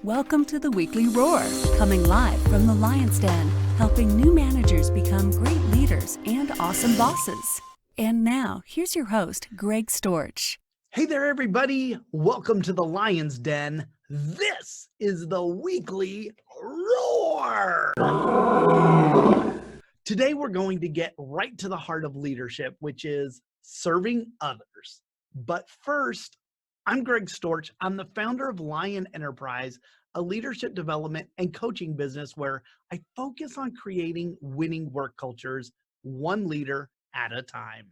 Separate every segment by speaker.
Speaker 1: Welcome to the Weekly Roar, coming live from the Lion's Den, helping new managers become great leaders and awesome bosses. And now, here's your host, Greg Storch.
Speaker 2: Hey there, everybody. Welcome to the Lion's Den. This is the Weekly Roar. Today, we're going to get right to the heart of leadership, which is serving others. But first, I'm Greg Storch. I'm the founder of Lion Enterprise, a leadership development and coaching business where I focus on creating winning work cultures, one leader at a time.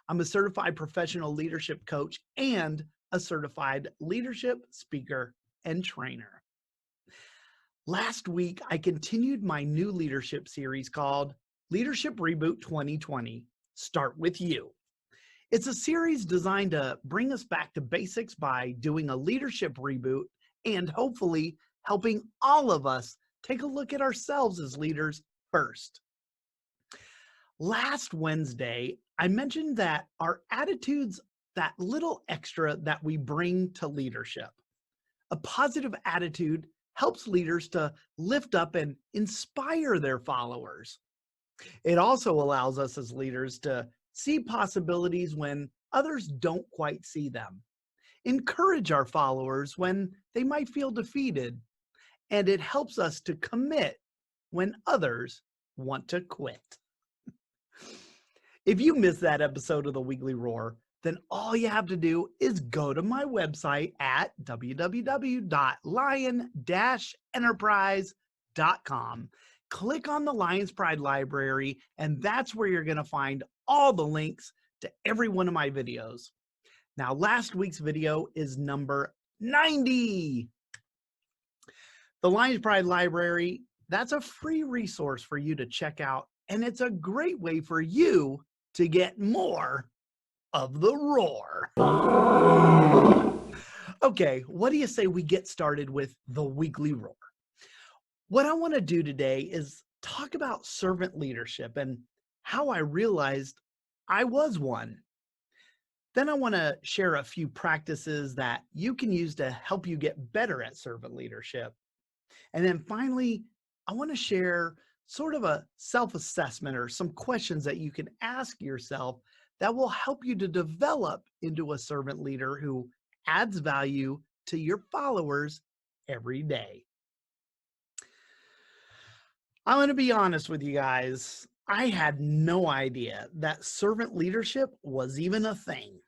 Speaker 2: I'm a certified professional leadership coach and a certified leadership speaker and trainer. Last week, I continued my new leadership series called Leadership Reboot 2020, Start With You. It's a series designed to bring us back to basics by doing a leadership reboot and hopefully helping all of us take a look at ourselves as leaders first. Last Wednesday, I mentioned that our attitudes, that little extra that we bring to leadership. A positive attitude helps leaders to lift up and inspire their followers. It also allows us as leaders to see possibilities when others don't quite see them, encourage our followers when they might feel defeated, and it helps us to commit when others want to quit. If you missed that episode of the Weekly Roar, then all you have to do is go to my website at www.lion-enterprise.com. Click on the Lion's Pride Library, and that's where you're going to find all the links to every one of my videos. Now, last week's video is number 90. The Lion's Pride Library, that's a free resource for you to check out, and it's a great way for you to get more of the roar. Okay, what do you say we get started with the Weekly Roar? What I want to do today is talk about servant leadership and how I realized I was one. Then I want to share a few practices that you can use to help you get better at servant leadership. And then finally, I want to share sort of a self-assessment or some questions that you can ask yourself that will help you to develop into a servant leader who adds value to your followers every day. I'm going to be honest with you guys. I had no idea that servant leadership was even a thing.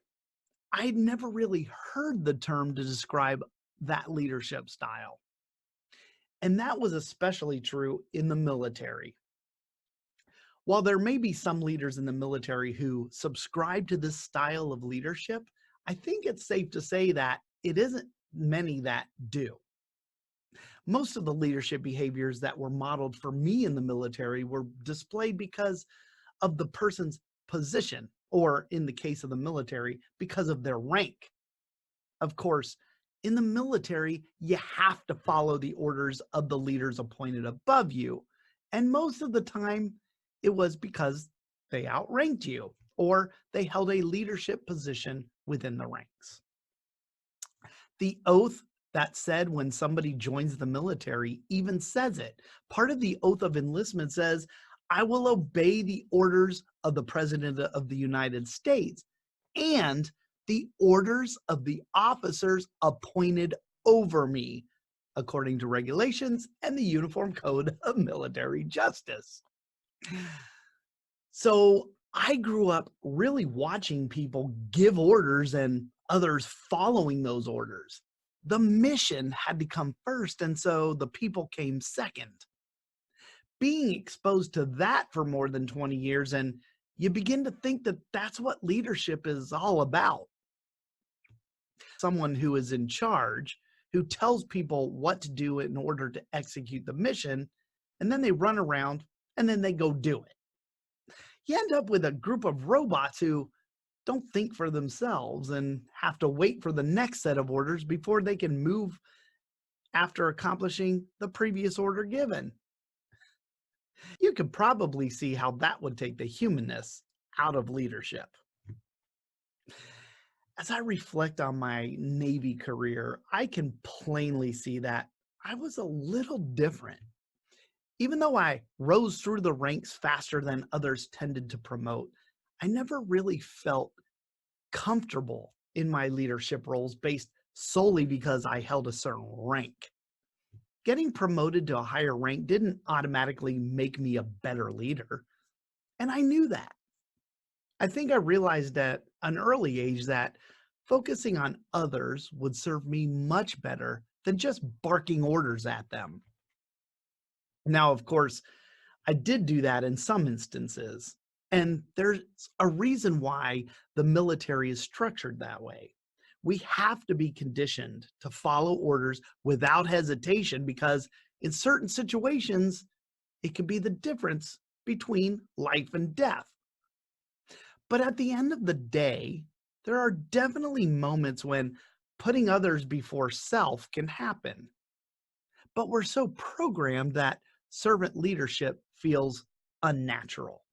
Speaker 2: I'd never really heard the term to describe that leadership style. And that was especially true in the military. While there may be some leaders in the military who subscribe to this style of leadership, I think it's safe to say that it isn't many that do. Most of the leadership behaviors that were modeled for me in the military were displayed because of the person's position, or in the case of the military, because of their rank. Of course, in the military, you have to follow the orders of the leaders appointed above you. And most of the time, it was because they outranked you or they held a leadership position within the ranks. The oath that said when somebody joins the military even says it. Part of the oath of enlistment says, I will obey the orders of the President of the United States and the orders of the officers appointed over me, according to regulations and the Uniform Code of Military Justice. So I grew up really watching people give orders and others following those orders. The mission had to come first, and so the people came second. Being exposed to that for more than 20 years, and you begin to think that that's what leadership is all about. Someone who is in charge, who tells people what to do in order to execute the mission, and then they run around and then they go do it. You end up with a group of robots who don't think for themselves and have to wait for the next set of orders before they can move after accomplishing the previous order given. You could probably see how that would take the humanness out of leadership. As I reflect on my Navy career, I can plainly see that I was a little different. Even though I rose through the ranks faster than others tended to promote, I never really felt comfortable in my leadership roles based solely because I held a certain rank. Getting promoted to a higher rank didn't automatically make me a better leader, and I knew that. I think I realized at an early age that focusing on others would serve me much better than just barking orders at them. Now, of course, I did do that in some instances, and there's a reason why the military is structured that way. We have to be conditioned to follow orders without hesitation because in certain situations, it can be the difference between life and death. But at the end of the day, there are definitely moments when putting others before self can happen. But we're so programmed that servant leadership feels unnatural.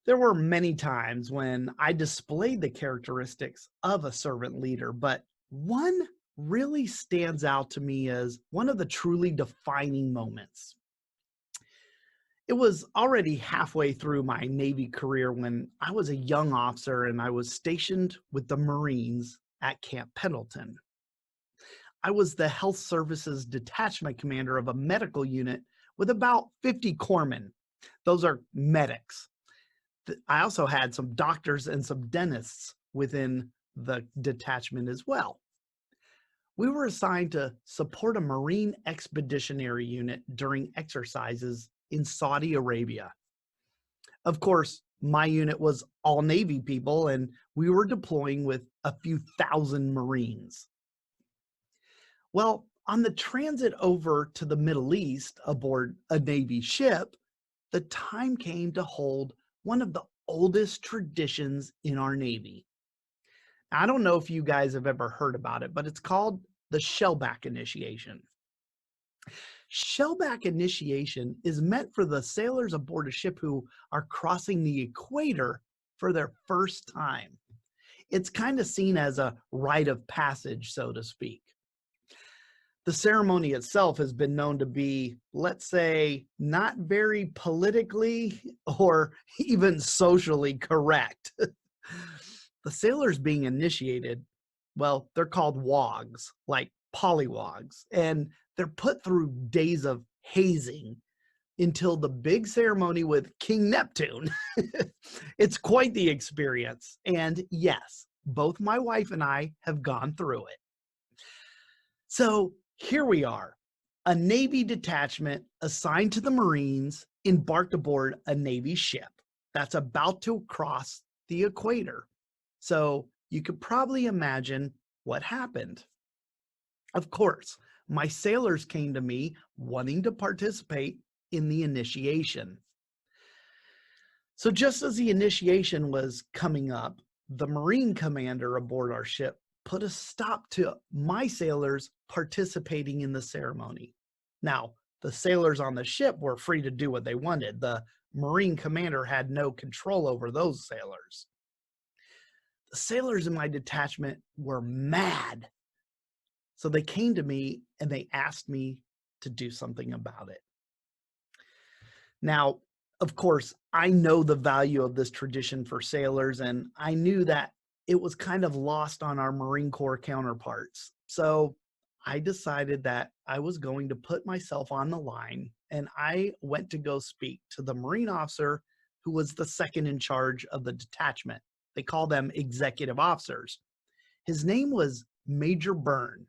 Speaker 2: There were many times when I displayed the characteristics of a servant leader, but one really stands out to me as one of the truly defining moments. It was already halfway through my Navy career when I was a young officer and I was stationed with the Marines at Camp Pendleton. I was the health services detachment commander of a medical unit with about 50 corpsmen. Those are medics. I also had some doctors and some dentists within the detachment as well. We were assigned to support a Marine expeditionary unit during exercises in Saudi Arabia. Of course, my unit was all Navy people, and we were deploying with a few thousand Marines. Well, on the transit over to the Middle East aboard a Navy ship, the time came to hold one of the oldest traditions in our Navy. I don't know if you guys have ever heard about it, but it's called the shellback initiation. Shellback initiation is meant for the sailors aboard a ship who are crossing the equator for their first time. It's kind of seen as a rite of passage, so to speak. The ceremony itself has been known to be, let's say, not very politically or even socially correct. The sailors being initiated, well, they're called wogs, like polywogs, and they're put through days of hazing until the big ceremony with King Neptune. It's quite the experience. And yes, both my wife and I have gone through it. So here we are, a Navy detachment assigned to the Marines embarked aboard a Navy ship that's about to cross the equator. So you could probably imagine what happened. Of course, my sailors came to me wanting to participate in the initiation. So just as the initiation was coming up, the Marine commander aboard our ship put a stop to my sailors participating in the ceremony. Now, the sailors on the ship were free to do what they wanted. The Marine commander had no control over those sailors. The sailors in my detachment were mad. So they came to me and they asked me to do something about it. Now, of course, I know the value of this tradition for sailors, and I knew that it was kind of lost on our Marine Corps counterparts. So I decided that I was going to put myself on the line, and I went to go speak to the Marine officer who was the second in charge of the detachment. They call them executive officers. His name was Major Byrne.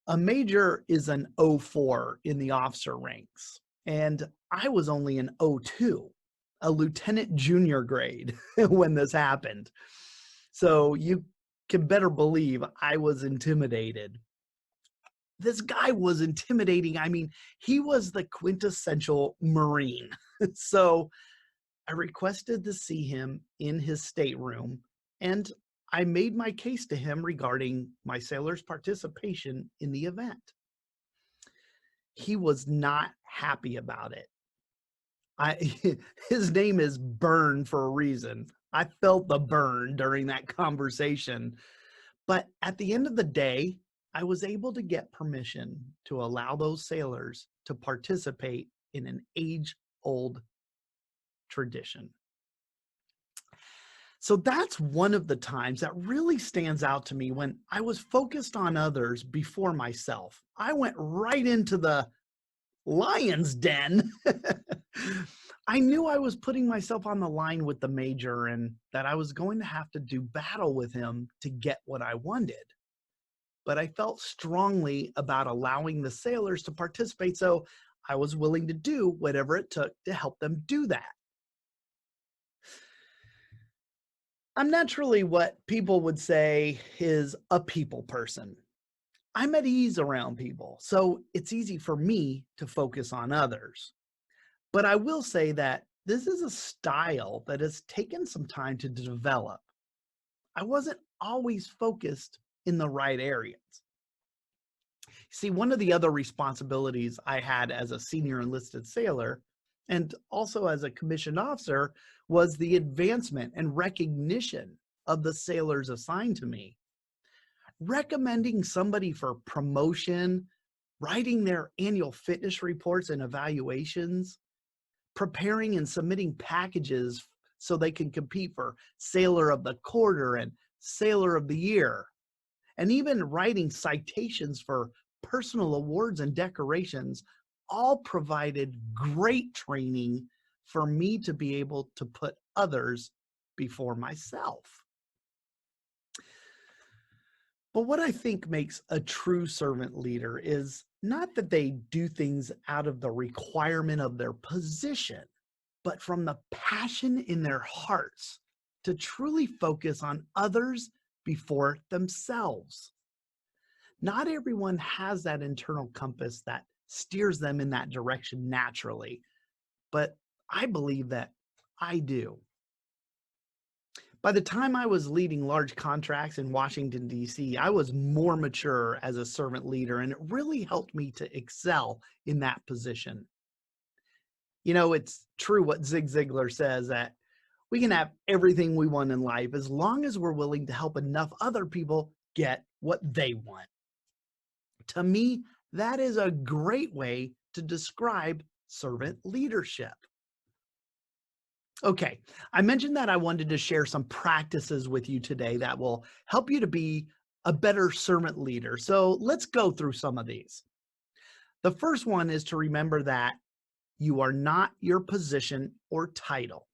Speaker 2: A major is an O4 in the officer ranks, and I was only an O2, a lieutenant junior grade when this happened. So you can better believe I was intimidated. This guy was intimidating. I mean, he was the quintessential Marine. So I requested to see him in his stateroom, and I made my case to him regarding my sailor's participation in the event. He was not happy about it. I his name is Byrne for a reason. I felt the burn during that conversation. But at the end of the day, I was able to get permission to allow those sailors to participate in an age old tradition. So that's one of the times that really stands out to me when I was focused on others before myself. I went right into the lion's den. I knew I was putting myself on the line with the major and that I was going to have to do battle with him to get what I wanted. But I felt strongly about allowing the sailors to participate, so I was willing to do whatever it took to help them do that. I'm naturally what people would say is a people person. I'm at ease around people, so it's easy for me to focus on others. But I will say that this is a style that has taken some time to develop. I wasn't always focused in the right areas. See, one of the other responsibilities I had as a senior enlisted sailor and also as a commissioned officer was the advancement and recognition of the sailors assigned to me. Recommending somebody for promotion, writing their annual fitness reports and evaluations, preparing and submitting packages so they can compete for Sailor of the Quarter and Sailor of the Year, and even writing citations for personal awards and decorations all provided great training for me to be able to put others before myself. But what I think makes a true servant leader is not that they do things out of the requirement of their position, but from the passion in their hearts to truly focus on others before themselves. Not everyone has that internal compass that steers them in that direction naturally, but I believe that I do. By the time I was leading large contracts in Washington, D.C., I was more mature as a servant leader, and it really helped me to excel in that position. You know, it's true what Zig Ziglar says that we can have everything we want in life as long as we're willing to help enough other people get what they want. To me, that is a great way to describe servant leadership. Okay, I mentioned that I wanted to share some practices with you today that will help you to be a better servant leader. So let's go through some of these. The first one is to remember that you are not your position or title.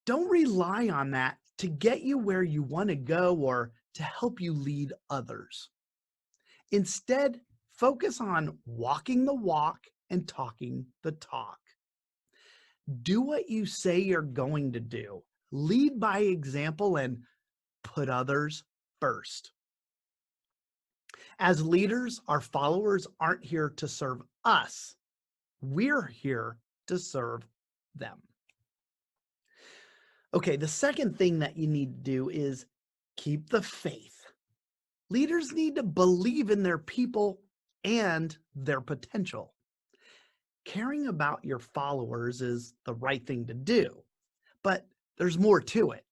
Speaker 2: Don't rely on that to get you where you want to go or to help you lead others. Instead, focus on walking the walk and talking the talk. Do what you say you're going to do. Lead by example and put others first. As leaders, our followers aren't here to serve us. We're here to serve them. Okay, the second thing that you need to do is keep the faith. Leaders need to believe in their people and their potential. Caring about your followers is the right thing to do, but there's more to it.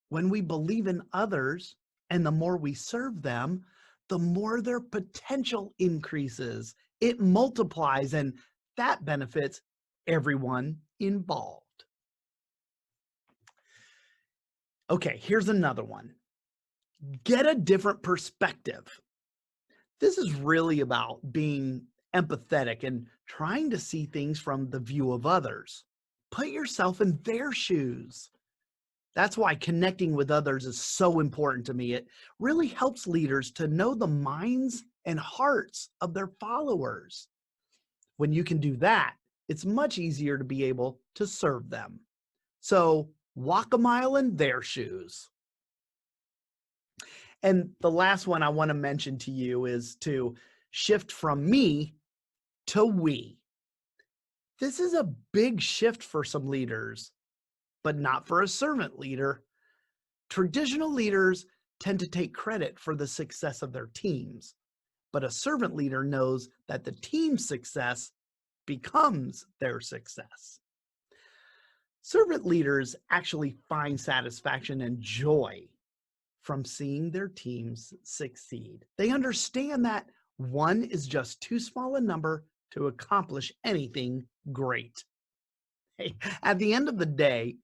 Speaker 2: When we believe in others and the more we serve them, the more their potential increases. It multiplies, and that benefits everyone involved. Okay, here's another one. Get a different perspective. This is really about being empathetic and trying to see things from the view of others. Put yourself in their shoes. That's why connecting with others is so important to me. It really helps leaders to know the minds and hearts of their followers. When you can do that, it's much easier to be able to serve them. So walk a mile in their shoes. And the last one I want to mention to you is to shift from me to we. This is a big shift for some leaders, but not for a servant leader. Traditional leaders tend to take credit for the success of their teams, but a servant leader knows that the team's success becomes their success. Servant leaders actually find satisfaction and joy from seeing their teams succeed. They understand that one is just too small a number to accomplish anything great. Hey, at the end of the day,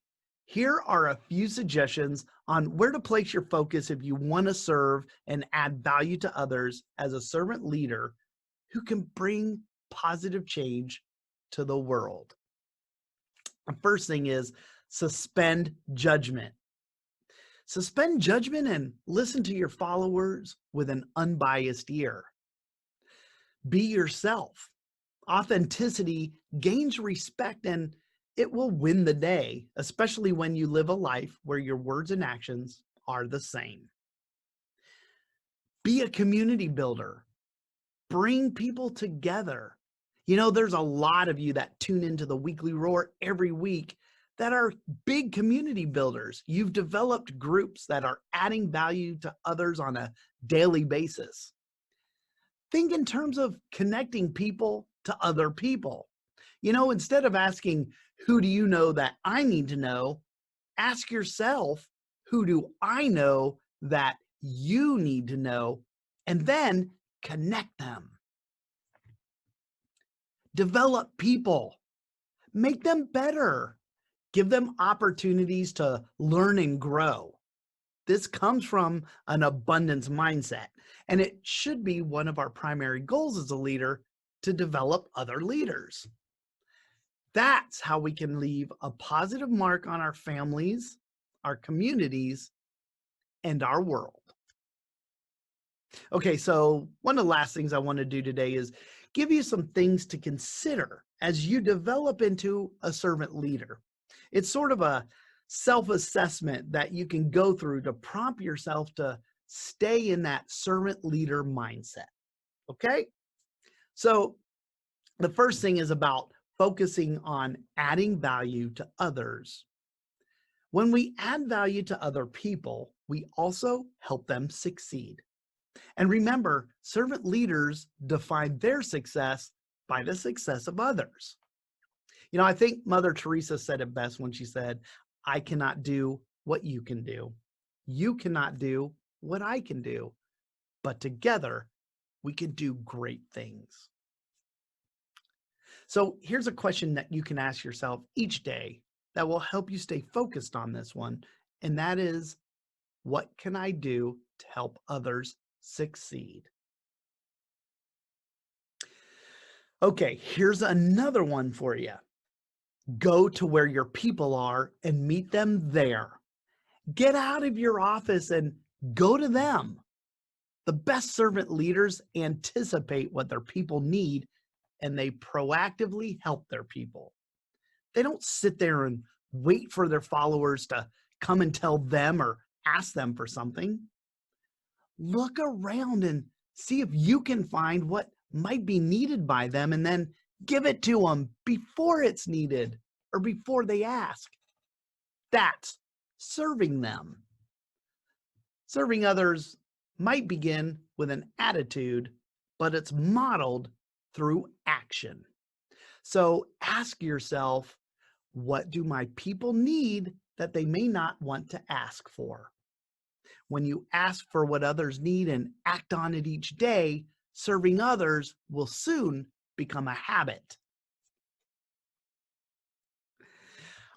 Speaker 2: here are a few suggestions on where to place your focus if you want to serve and add value to others as a servant leader who can bring positive change to the world. The first thing is suspend judgment. Suspend judgment and listen to your followers with an unbiased ear. Be yourself. Authenticity gains respect and it will win the day, especially when you live a life where your words and actions are the same. Be a community builder. Bring people together. There's a lot of you that tune into the Weekly Roar every week that are big community builders. You've developed groups that are adding value to others on a daily basis. Think in terms of connecting people to other people. Instead of asking, who do you know that I need to know? Ask yourself, who do I know that you need to know? And then connect them. Develop people. Make them better. Give them opportunities to learn and grow. This comes from an abundance mindset, and it should be one of our primary goals as a leader to develop other leaders. That's how we can leave a positive mark on our families, our communities, and our world. Okay, so one of the last things I want to do today is give you some things to consider as you develop into a servant leader. It's sort of a self-assessment that you can go through to prompt yourself to stay in that servant leader mindset. Okay? So the first thing is about focusing on adding value to others. When we add value to other people, we also help them succeed. And remember, servant leaders define their success by the success of others. I think Mother Teresa said it best when she said, I cannot do what you can do. You cannot do what I can do. But together, we can do great things. So here's a question that you can ask yourself each day that will help you stay focused on this one. And that is, what can I do to help others succeed? Okay, here's another one for you. Go to where your people are and meet them there. Get out of your office and go to them. The best servant leaders anticipate what their people need and they proactively help their people. They don't sit there and wait for their followers to come and tell them or ask them for something. Look around and see if you can find what might be needed by them and then give it to them before it's needed or before they ask. That's serving them. Serving others might begin with an attitude, but it's modeled through action. So ask yourself, what do my people need that they may not want to ask for? When you ask for what others need and act on it each day, serving others will soon become a habit.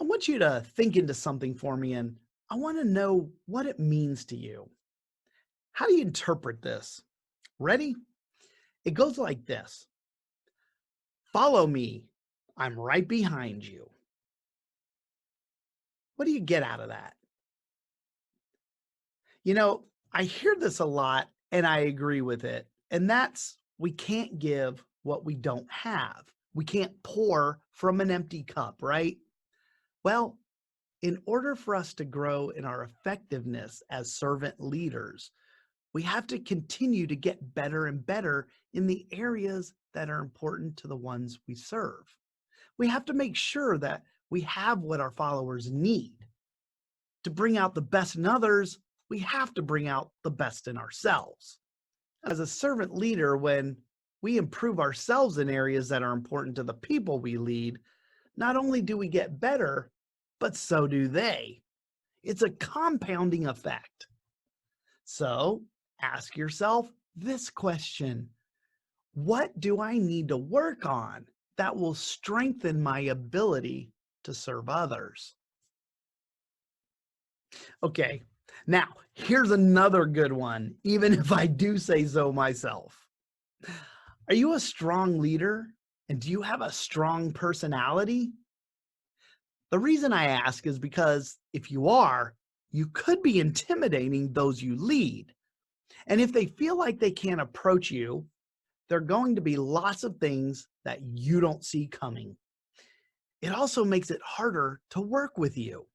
Speaker 2: I want you to think into something for me, and I want to know what it means to you. How do you interpret this? Ready? It goes like this. Follow me. I'm right behind you. What do you get out of that? I hear this a lot and I agree with it. And that's, we can't give what we don't have. We can't pour from an empty cup, right? Well, in order for us to grow in our effectiveness as servant leaders, we have to continue to get better and better in the areas that are important to the ones we serve. We have to make sure that we have what our followers need. To bring out the best in others, we have to bring out the best in ourselves. As a servant leader, when we improve ourselves in areas that are important to the people we lead, not only do we get better, but so do they. It's a compounding effect. So ask yourself this question: what do I need to work on that will strengthen my ability to serve others? Okay, now here's another good one, even if I do say so myself. Are you a strong leader? And do you have a strong personality? The reason I ask is because if you are, you could be intimidating those you lead. And if they feel like they can't approach you, there are going to be lots of things that you don't see coming. It also makes it harder to work with you.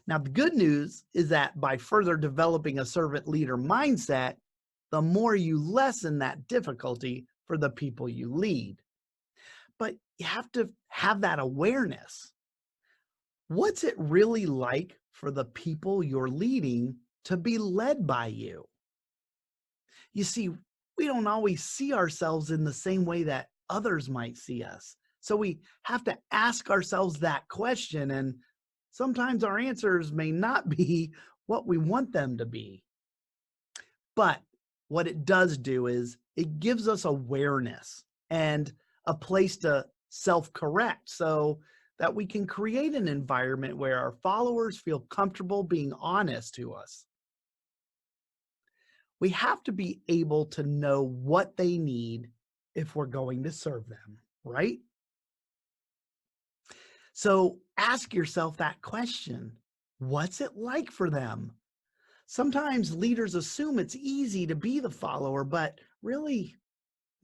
Speaker 2: Now, the good news is that by further developing a servant leader mindset, the more you lessen that difficulty for the people you lead. But you have to have that awareness. What's it really like for the people you're leading to be led by you? You see, we don't always see ourselves in the same way that others might see us. So we have to ask ourselves that question, and sometimes our answers may not be what we want them to be. But what it does do is it gives us awareness and a place to self-correct so that we can create an environment where our followers feel comfortable being honest to us. We have to be able to know what they need if we're going to serve them, right? So ask yourself that question. What's it like for them? Sometimes leaders assume it's easy to be the follower, but really,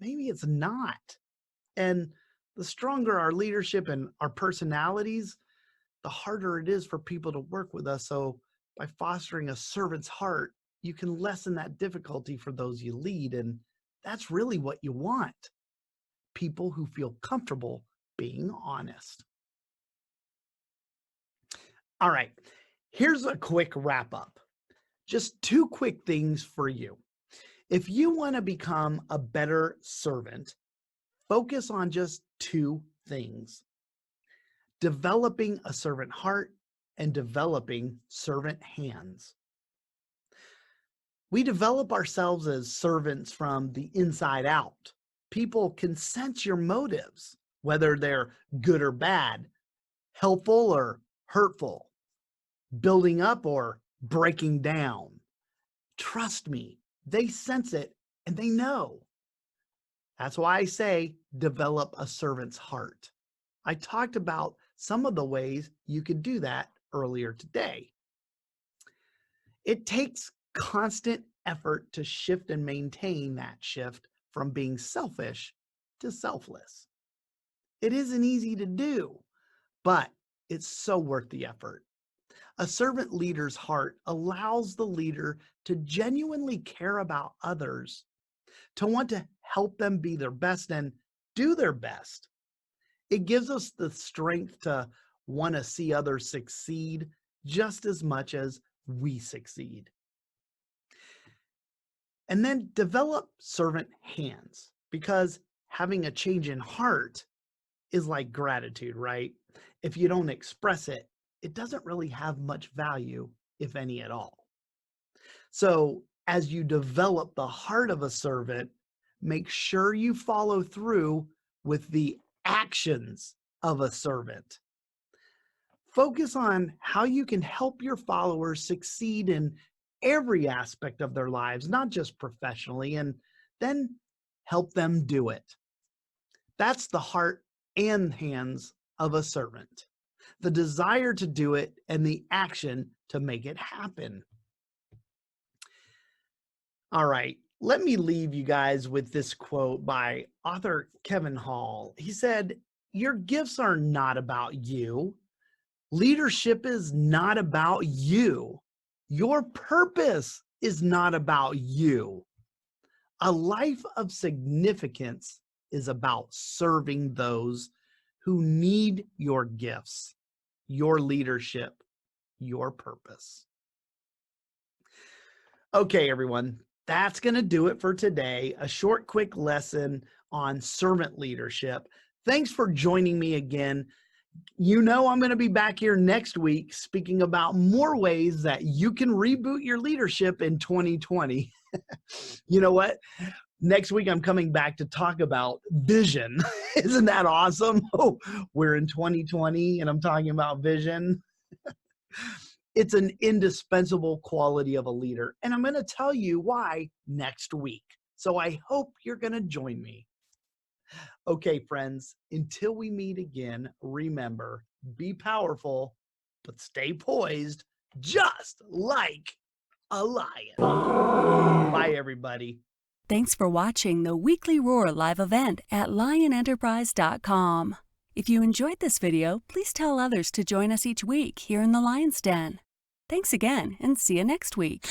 Speaker 2: maybe it's not. And the stronger our leadership and our personalities, the harder it is for people to work with us. So by fostering a servant's heart, you can lessen that difficulty for those you lead. And that's really what you want: people who feel comfortable being honest. All right, here's a quick wrap up. Just two quick things for you. If you want to become a better servant, focus on just two things: developing a servant heart and developing servant hands. We develop ourselves as servants from the inside out. People can sense your motives, whether they're good or bad, helpful or hurtful, building up or breaking down. Trust me, they sense it and they know. That's why I say develop a servant's heart. I talked about some of the ways you could do that earlier today. It takes constant effort to shift and maintain that shift from being selfish to selfless. It isn't easy to do, but it's so worth the effort. A servant leader's heart allows the leader to genuinely care about others, to want to help them be their best and do their best. It gives us the strength to want to see others succeed just as much as we succeed. And then develop servant hands, because having a change in heart is like gratitude, right? If you don't express it, it doesn't really have much value, if any at all. So as you develop the heart of a servant, make sure you follow through with the actions of a servant. Focus on how you can help your followers succeed in every aspect of their lives, not just professionally, and then help them do it. That's the heart and hands of a servant: the desire to do it and the action to make it happen. All right, let me leave you guys with this quote by author Kevin Hall. He said, "Your gifts are not about you. Leadership is not about you. Your purpose is not about you. A life of significance is about serving those who need your gifts, your leadership, your purpose." Okay, everyone, that's going to do it for today. A short, quick lesson on servant leadership. Thanks for joining me again. You know, I'm going to be back here next week speaking about more ways that you can reboot your leadership in 2020. You know what? Next week, I'm coming back to talk about vision. Isn't that awesome? Oh, we're in 2020 and I'm talking about vision. It's an indispensable quality of a leader. And I'm going to tell you why next week. So I hope you're going to join me. Okay, friends, until we meet again, remember, be powerful, but stay poised, just like a lion. Bye, everybody.
Speaker 1: Thanks for watching the Weekly Roar live event at lionenterprise.com. If you enjoyed this video, please tell others to join us each week here in the Lion's Den. Thanks again, and see you next week.